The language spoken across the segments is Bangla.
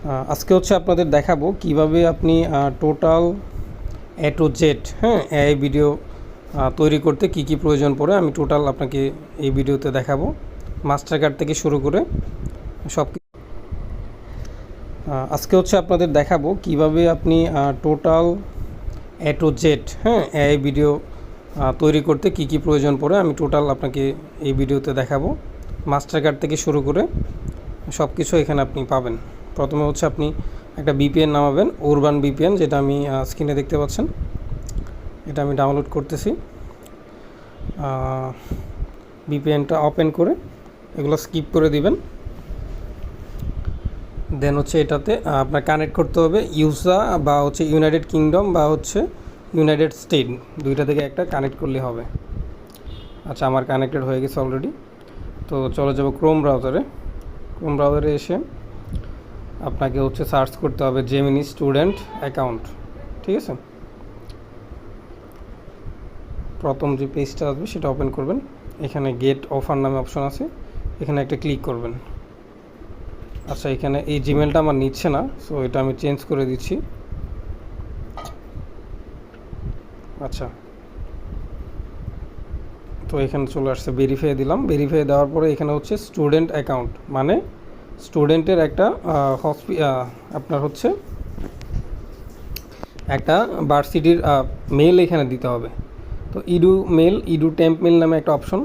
আজকে হচ্ছে আপনাদের দেখাবো কিভাবে আপনি total A to Z AI video তৈরি করতে কি কি প্রয়োজন পড়ে আমি টোটাল আপনাকে এই ভিডিওতে দেখাবো। মাস্টার কার্ড থেকে শুরু করে সব আজকে হচ্ছে আপনাদের দেখাবো কিভাবে আপনি total A to Z AI video তৈরি করতে কি কি প্রয়োজন পড়ে আমি টোটাল আপনাকে এই ভিডিওতে দেখাবো। মাস্টার কার্ড থেকে শুরু করে সব কিছু এখানে আপনি পাবেন। প্রথমে হচ্ছে আপনি একটা বিপিএন নামাবেন, উরবান বিপিএন, যেটা আমি স্ক্রিনে দেখতে পাচ্ছেন। এটা আমি ডাউনলোড করতেছি। বিপিএনটা ওপেন করে এগুলো স্কিপ করে দিবেন। দেন হচ্ছে এটাতে আপনার কানেক্ট করতে হবে ইউএসএ বা হচ্ছে ইউনাইটেড কিংডম বা হচ্ছে ইউনাইটেড স্টেট, দুইটা থেকে একটা কানেক্ট করলে হবে। আচ্ছা, আমার কানেক্টেড হয়ে গেছে অলরেডি। তো চলে যাব ক্রোম ব্রাউজারে। ক্রোম ব্রাউজারে এসে আপনাকে হচ্ছে সার্চ করতে হবে জেমিনি স্টুডেন্ট অ্যাকাউন্ট। ঠিক আছে, প্রথম যে পেজটা আসবে সেটা ওপেন করবেন। এখানে গেট অফার নামে অপশন আছে, এখানে একটা ক্লিক করবেন। আচ্ছা, এখানে এই জিমেলটা আমার নিচ্ছে না, সো এটা আমি চেঞ্জ করে দিচ্ছি। আচ্ছা, তো এখানে চলে আসছে, ভেরিফাই দিলাম। ভেরিফাই দেওয়ার পরে এখানে হচ্ছে স্টুডেন্ট অ্যাকাউন্ট, মানে স্টুডেন্টের একটা আপনার হচ্ছে একটা ভার্সিটির মেল এখানে দিতে হবে। তো ইডু টেম্প মেল নামে একটা অপশন,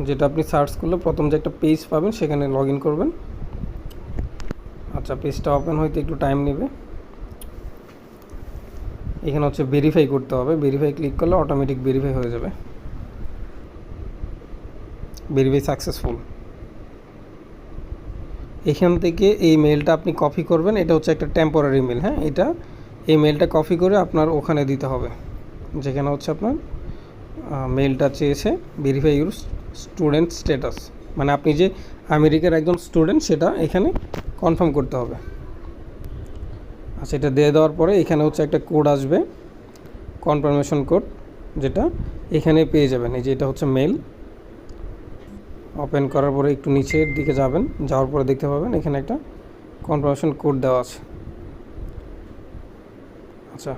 যেটা আপনি সার্চ করলে প্রথম যে একটা পেজ পাবেন সেখানে লগ ইন করবেন। আচ্ছা, পেজটা ওপেন হইতে একটু টাইম নেবে। এখানে হচ্ছে ভেরিফাই করতে হবে, ভেরিফাই ক্লিক করলে অটোমেটিক ভেরিফাই হয়ে যাবে। Verify successful. এখান থেকে এই মেলটা আপনি কপি করবেন। এটা হচ্ছে একটা টেম্পোরারি মেল। এই মেলটা কপি করে আপনার ওখানে দিতে হবে, যেখানে হচ্ছে আপনার মেলটা চেয়েছে ভেরিফাই ইউর স্টুডেন্ট স্ট্যাটাস, মানে আপনি যে আমেরিকার একজন স্টুডেন্ট সেটা এখানে কনফার্ম করতে হবে। আচ্ছা, এটা দিয়ে দেওয়ার পরে এখানে হচ্ছে একটা কোড আসবে, কনফার্মেশন কোড, যেটা এখানে পেয়ে যাবেন। এই যে এটা হচ্ছে মেল। ওপেন করার পরে একটু নিচের দিকে যাবেন, যাওয়ার পরে দেখতে পাবেন এখানে একটা কনফার্মেশন কোড দেওয়া আছে। আচ্ছা,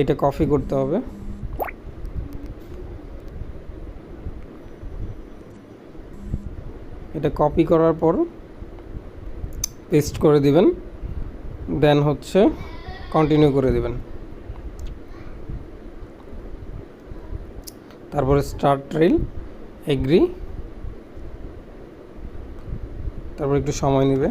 এটা কপি করতে হবে। এটা কপি করার পর পেস্ট করে দিবেন, দেন হচ্ছে কন্টিনিউ করে দিবেন। তারপরে স্টার্ট ট্রেল, এগ্রি, তারপর একটু সময় নেবে।